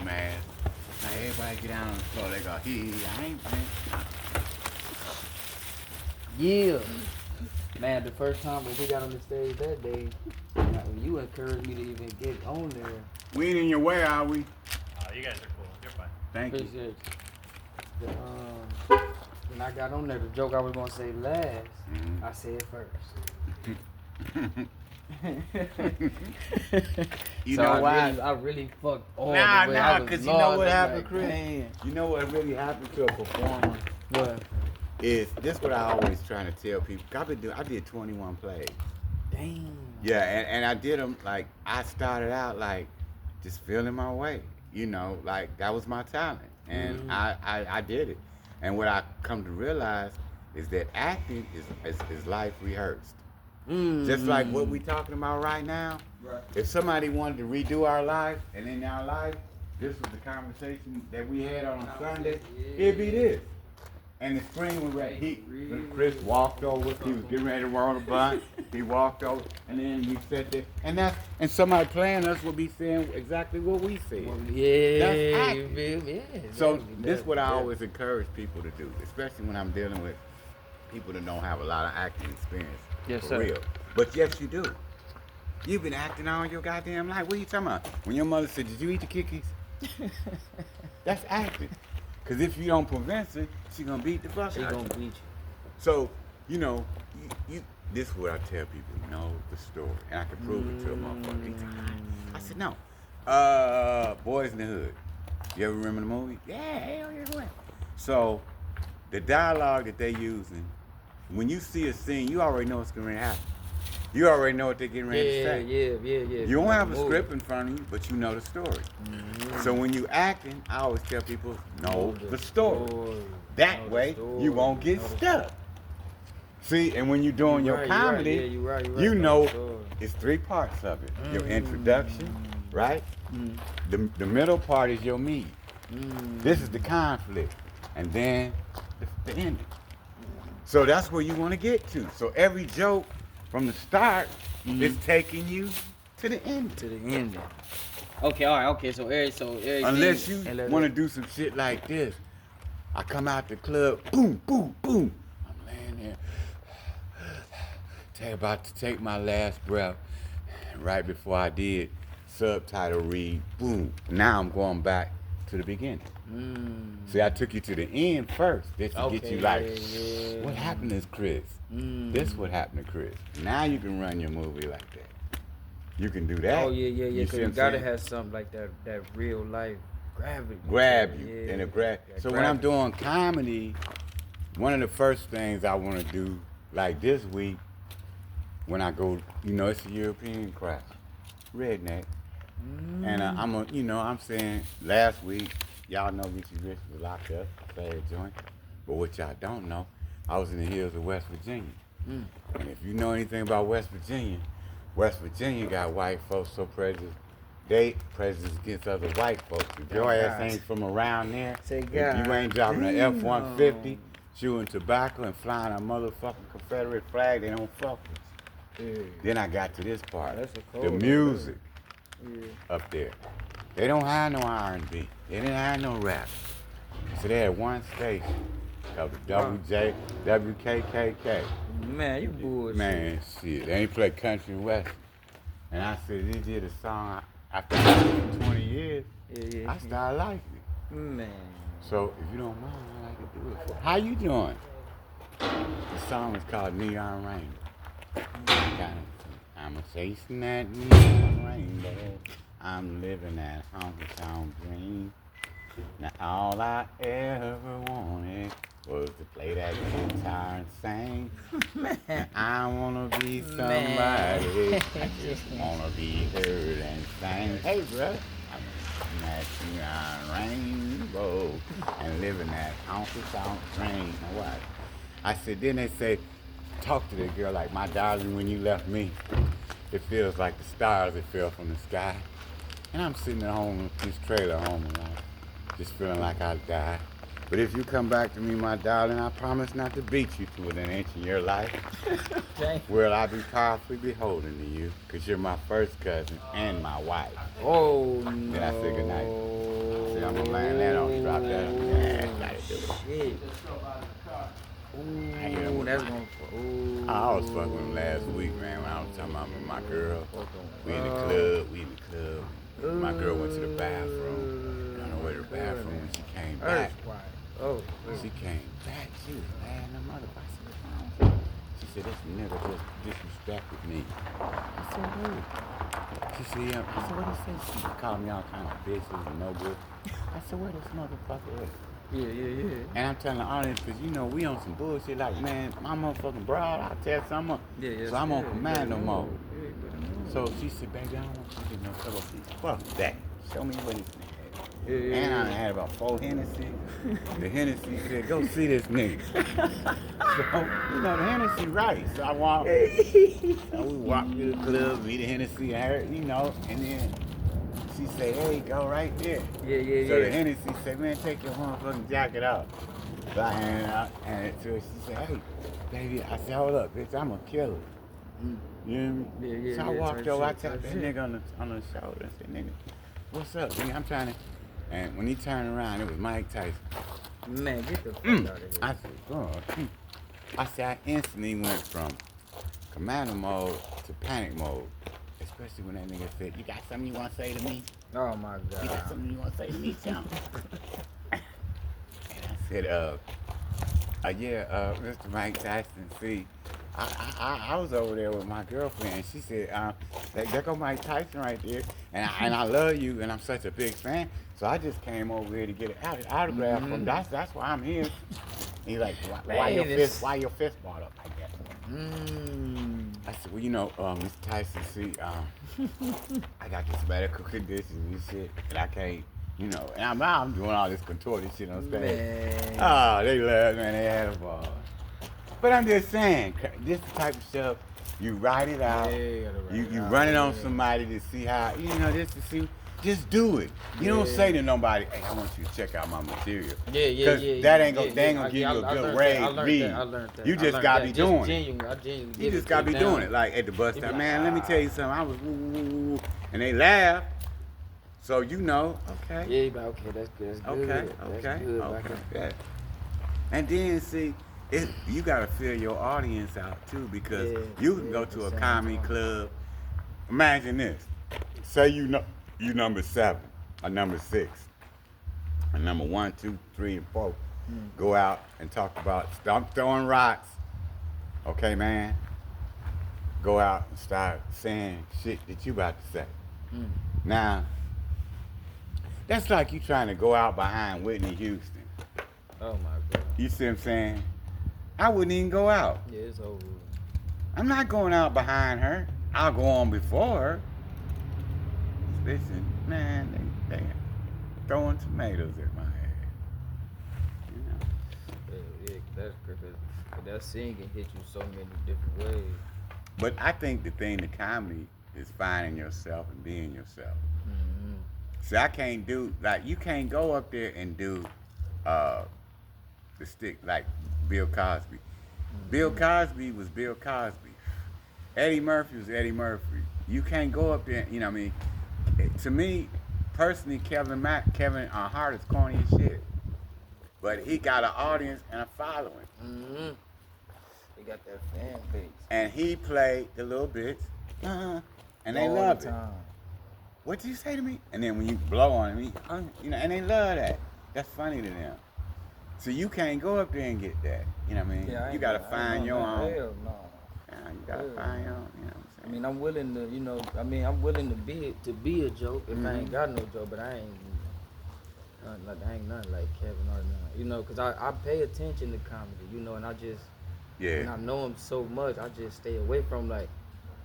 Man, like everybody get down on the floor. They go, I ain't playing. Yeah. Man, the first time when we got on the stage that day, you encouraged me to even get on there. We ain't in your way, are we? Oh, you guys are cool. You're fine. Thank you. Appreciate you. When I got on there, the joke I was gonna say last, I said first. You So know why? I really fucked all Nah, the way. because you know what happened, like, Chris? man. You know what really happened to a performer? What? Is this what I always trying to tell people? I did 21 plays. Damn. Yeah, and I did them like I started out like just feeling my way. You know, like that was my talent, and I did it. And what I come to realize is that acting is life rehearsed. Just like what we talking about right now. Right. If somebody wanted to redo our life, and in our life, this was the conversation that we had on a Sunday, it'd be this. And the screen was right. Chris walked over. He was getting ready to roll the blunt. He walked over, and then we sat there. And somebody playing us would be saying exactly what we said. Yeah. That's acting. Yeah. So this is what I always encourage people to do, especially when I'm dealing with people that don't have a lot of acting experience. Yes, for sir. real. But yes, you do. You've been acting all your goddamn life. What are you talking about? When your mother said, "Did you eat the cookies?" That's acting. Because if you don't prevent it, she gonna beat the fuck out She of gonna you. beat you. So, you know, this is what I tell people, know the story. And I can prove it to a motherfucker. He said, I said, no. Boys in the Hood. You ever remember the movie? Yeah, hell yeah. So, the dialogue that they using, when you see a scene, you already know what's going to happen. You already know what they're getting ready to say. Yeah. You don't have a script in front of you, but you know the story. So when you acting, I always tell people, know the story. That way, you won't get stuck. See, and when you're doing your comedy, you know it's three parts of it. Your introduction, right? The middle part is your meat. This is the conflict. And then the ending. So that's where you want to get to. So every joke from the start is taking you to the end. To the ending. Okay, all right, okay. So everything. Unless you want to do some shit like this. I come out the club, boom, boom, boom. I'm laying there, about to take my last breath. And right before I did, subtitle read, boom. Now I'm going back to the beginning. See, I took you to the end first, just to get you like, what happened to Chris? This what happened to Chris. Now you can run your movie like that. You can do that. Oh yeah. You You gotta have something like that real life gravity. Grab you Yeah. and it grab. So Grab when I'm you. doing comedy, one of the first things I want to do, like this week, when I go, it's a European crowd, redneck, and I'm saying last week, y'all know Richie Rich was locked up, bad joint, but what y'all don't know, I was in the hills of West Virginia, and if you know anything about West Virginia got white folks so prejudiced. They prejudice against other white folks. If your ass ain't from around there, if you ain't driving an F-150, chewing tobacco and flying a motherfucking Confederate flag, they don't fuck with you. Then I got to this part. The music up there. They don't have no R&B. They didn't have no rap. So they had one station called the WKKK. Man, you bullshit. Man, shit. They ain't play country and western. And I said, they did a song after 20 years. Yeah. I started liking it. Man. So if you don't mind, I like to do it for you. How you doing? The song is called Neon Rainbow. I'm chasing that neon rainbow. I'm living that honky-tonk dream. Now all I ever wanted was to play that guitar and sing. Man. I wanna be somebody. I just wanna be heard and sing. Hey, bro. I'm that neon rainbow and living that honky-tonk dream. Now what? I said, then they say, talk to the girl like, my darling, when you left me, it feels like the stars that fell from the sky. And I'm sitting at home in this trailer home and just feeling like I died. But if you come back to me, my darling, I promise not to beat you to an inch in your life. Will I be powerfully beholden to you? Because you're my first cousin and my wife. Oh, no. Then I say goodnight. See, I'm going to land that on. Drop that on. Yeah, gotta do it. Shit. I hear him Ooh, with that's my- going to... Ooh. I was fucking with him last week, man, when I was talking about my girl. We in the club. My girl went to the bathroom. I don't know where the bathroom when she came back. Oh, She came back. She was mad in the motherfucker. I said, what's wrong with you? She said, this nigga just disrespected me. I said, who? She said, yeah. I said, what he say? She called me all kind of bitches and no good. I said, where this motherfucker is? yeah. And I'm telling the audience, because you know, we on some bullshit like, man, my motherfucking broad, I'll tell something. Yeah, so I'm on commando mode. Yeah, So she said, baby, I don't want you to get no trouble. Fuck that. Show me what this nigga had. Yeah. And I had about 4 Hennessy. The Hennessy said, go see this nigga. So, you know, the Hennessy right. So I walked. So we walked to the club, meet the Hennessy, and her, you know, and then she said, hey, go right there. Yeah. So the Hennessy said, man, take your motherfucking jacket off. So I handed it to her. She said, hey, baby, I said, hold up, bitch, I'm a killer. You hear me? Yeah. So I walked over, I tapped that shit. nigga on the shoulder and said, nigga, what's up, nigga? I'm trying to. And when he turned around, it was Mike Tyson. Man, get the fuck out of here. I said, God. I said, I instantly went from commando mode to panic mode. Especially when that nigga said, you got something you want to say to me? Oh, my God. You got something you want to say to me, something? And I said, Mr. Mike Tyson, see, I was over there with my girlfriend, and she said, there go Mike Tyson right there, and I love you, and I'm such a big fan, so I just came over here to get an autograph from him. That's why I'm here. And he's like, why your fist balled up like that? I said, well, you know, Mr. Tyson, see, I got this medical condition and shit, and I can't, you know, and I'm doing all this contorted shit on stage. Man. Oh, they love, man, they had a ball. But I'm just saying, this type of stuff, you write it out, you run it on somebody to see how, you know, just to see, just do it. You don't say to nobody, hey, I want you to check out my material. Yeah. Because that ain't gonna, they ain't gonna give you a good read. I learned that. You just gotta be doing it. You You just gotta be doing it. Like at the bus stop, man, let me tell you something. I was woo, and they laugh. So you know, okay. Yeah, but okay, that's good. That's good. Yeah. And then see, you gotta fill your audience out too, because you can go to a comedy club. Imagine this. Say you number 7 or number 6 or number 1, 2, 3, and 4. Go out and talk about stop throwing rocks. Okay, man. Go out and start saying shit that you about to say. Now, that's like you trying to go out behind Whitney Houston. Oh my God. You see what I'm saying? I wouldn't even go out. Yeah, it's over. I'm not going out behind her. I'll go on before her. Listen, man, they throwing tomatoes at my head. You know? Yeah, that's good. That scene can hit you so many different ways. But I think the thing to comedy is finding yourself and being yourself. See, I can't do, like, you can't go up there and do the stick like Bill Cosby. Bill Cosby was Bill Cosby. Eddie Murphy was Eddie Murphy. You can't go up there, you know what I mean? To me, personally, Kevin Hart is corny as shit. But he got an audience and a following. He got that fan base. And he played the little bits, and they love it. What did you say to me? And then when you blow on me, you know, and they love that. That's funny to them. So you can't go up there and get that. You know what I mean? Yeah, you gotta find your own. Hell no. Yeah, you gotta find your own. You know what I'm saying? I mean, I'm willing to, you know, I'm willing to be a joke if I ain't got no joke, but I ain't nothing like Kevin Hart now. You know, cause I pay attention to comedy, you know, and I just, and I know him so much, I just stay away from like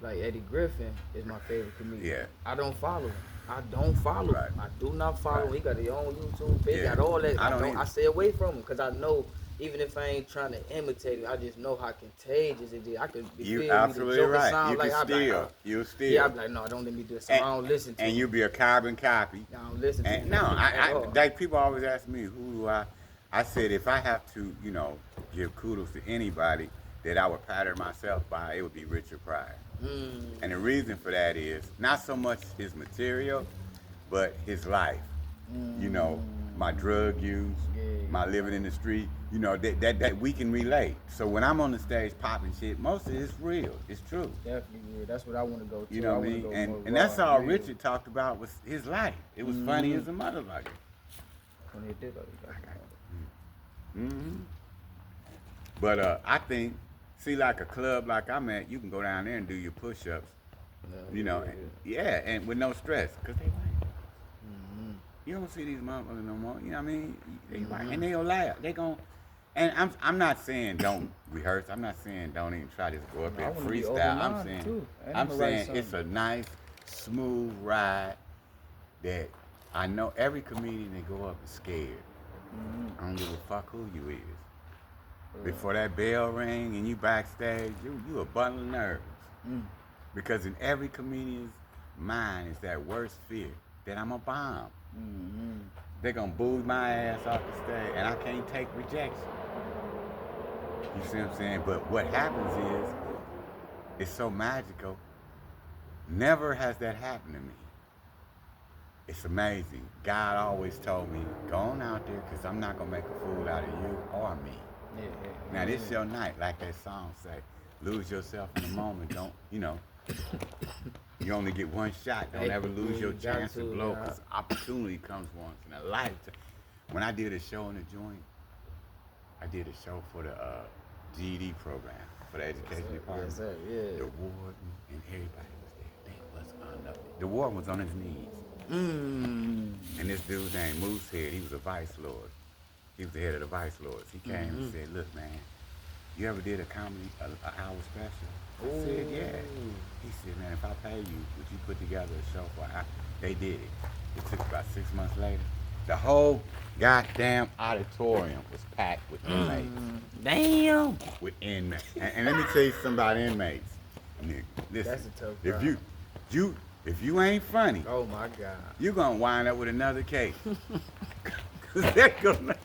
Eddie Griffin is my favorite comedian. Yeah. I don't follow him. I don't follow him. I do not follow him. He got his own YouTube page, got all that. I stay away from him because I know even if I ain't trying to imitate him, I just know how contagious it is. I could be You absolutely right. You can steal. You steal. Yeah, I'm like, no, don't let me do this. So I don't listen to and you be a carbon copy. I don't listen to and him. no, like people always ask me, who do I I said if I have to, give kudos to anybody that I would pattern myself by, it would be Richard Pryor. And the reason for that is not so much his material, but his life. My drug use, my living in the street, that we can relate. So when I'm on the stage popping shit, most of it's real. It's true. Definitely, yeah. That's what I want to go to. You know what I mean? And that's all Richard talked about was his life. It was funny as a motherfucker. When they did that, But I think, see, like a club like I'm at, you can go down there and do your push-ups. And with no stress, cause they white. You don't see these motherfuckers no more. You know what I mean? They white, and they'll laugh. They gon'. And I'm not saying don't rehearse. I'm not saying don't even try to go up there and freestyle. I'm saying it's a nice, smooth ride that I know every comedian that go up is scared. I don't give a fuck who you is. Before that bell ring and you backstage, you a bundle of nerves. Because in every comedian's mind is that worst fear that I'm a bomb. They're gonna boo my ass off the stage and I can't take rejection. You see what I'm saying? But what happens is, it's so magical. Never has that happened to me. It's amazing. God always told me, go on out there because I'm not gonna make a fool out of you or me. Now this your night, like that song say, lose yourself in the moment, don't, you only get one shot, don't ever lose your chance to blow, because opportunity comes once in a lifetime. When I did a show in the joint, I did a show for the GED program, for the education department. Yes, sir, yeah. The warden and everybody was there. They was unlucky. The warden was on his knees. And this dude named Moosehead, he was a vice lord. He was the head of the vice lords. He came and said, look, man, you ever did a comedy, an hour special? I said, yeah. He said, man, if I pay you, would you put together a show for an hour? They did it. It took about 6 months later. The whole goddamn auditorium was packed with inmates. Damn. With inmates. And let me tell you something about inmates. Listen, That's a tough crowd. If you ain't funny, oh my God, you're gonna wind up with another case. Cause they're gonna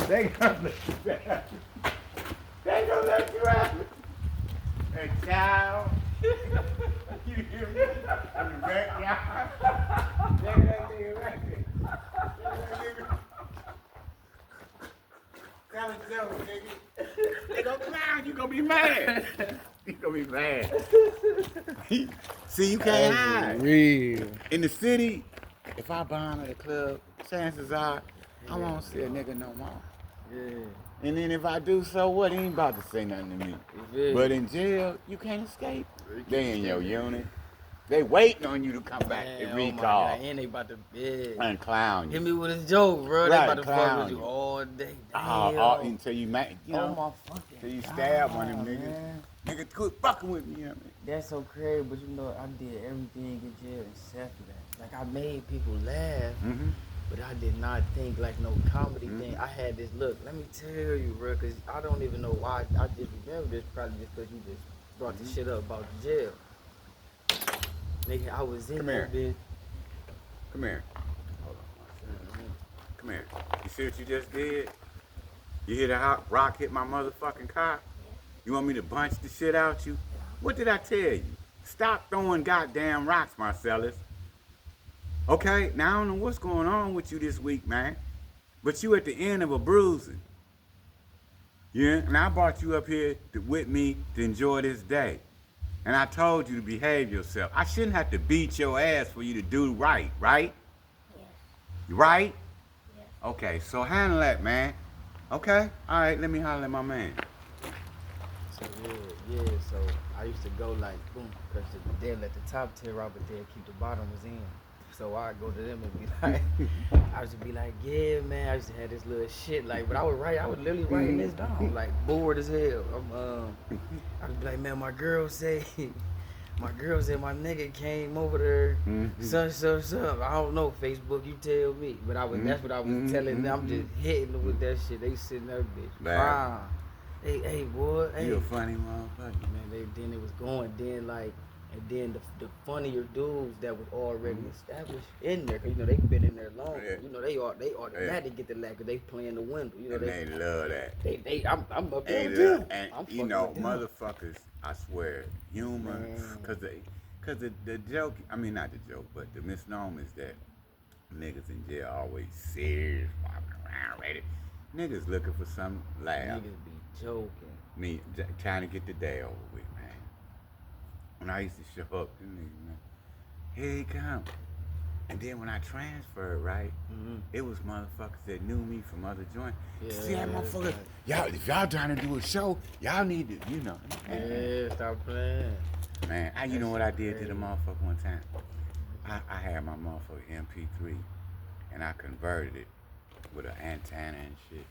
let you have it. They're gonna let you have it. Hey, child. You hear me? I'm the backyard. They're gonna let you have it. Tell a joke, nigga. They gonna clown. You gonna be mad. You gonna be mad. See, you can't hide. Real. In the city, if I bomb at a club, chances are I won't see a nigga no more. Yeah. And then if I do, so what? He ain't about to say nothing to me. Yeah. But in jail, you can't escape. They in your unit. They waiting on you to come back and recall. And they about to and clown you. hit me with a joke, bro. Right, They about to clown fuck with you you. all day. Until you make, Oh my fucking till you stab one of them niggas. man. Nigga, quit fucking with me, you know what I mean? That's so crazy, but I did everything in jail except for that. Like, I made people laugh, but I did not think like no comedy thing. I had this look. Let me tell you, bro, because I don't even know why I just remember this. Probably just because you just brought the shit up about the jail. Nigga, I was in Come that here. bitch. Come here. Hold on. Come here. You see what you just did? You hear the hot rock hit my motherfucking car? You want me to bunch the shit out you? What did I tell you? Stop throwing goddamn rocks, Marcellus. Okay, now I don't know what's going on with you this week, man. But you at the end of a bruising. Yeah, and I brought you up here with me to enjoy this day. And I told you to behave yourself. I shouldn't have to beat your ass for you to do right, right? Yes. Right? Yes. Okay, so handle that, man. Okay? All right, let me holler at my man. So so I used to go like boom, because they'll let the top tear out, but they'll keep the bottoms in. So I go to them and be like, I used to be like, yeah, man. I used to have this little shit like, but I was literally writing this down, like bored as hell. I would be like, man, my girl said my nigga came over there, I don't know, Facebook, you tell me. But that's what I was telling them. I'm just hitting them with that shit. They sitting there, bitch. Wow. Hey, boy. Hey. You a funny motherfucker. Man, then it was going. Then, like, And then the funnier dudes that was already established in there, 'cause you know they've been in there long. Yeah. You know they automatically get the laugh 'cause they playing the window. You know And they love that. I'm up there And, with them. and I'm you fucking know, with them. motherfuckers, I swear, humor, Man. cause the joke, I mean not the joke, but the misnomer is that niggas in jail always serious, walking around ready. Niggas looking for some laugh. Niggas be joking. Me trying to get the day over with, man. When I used to show up, them niggas, man, here he come. And then when I transferred, right, it was motherfuckers that knew me from other joints. Yeah, See that motherfucker? right. Y'all, if y'all trying to do a show, y'all need to, you know. Yeah, stop playing. Man, you know what I did to the motherfucker one time? I had my motherfucker MP3 and I converted it with an antenna and shit.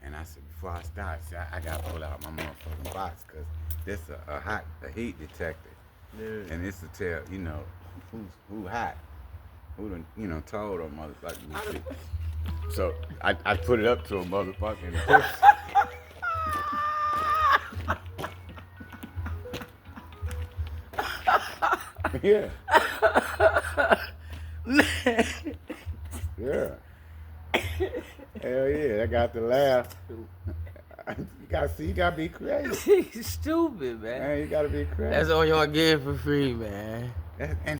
And I said, before I start, I gotta pull out my motherfucking box because this a heat detector. Yeah. And this will tell, you know, who hot. Who done, you know, told them motherfucking shit. So I put it up to a motherfucking yeah. Yeah. Hell yeah, I got to laugh. You gotta be creative. Stupid, man. Man, you gotta be creative. That's all y'all get for free, man. And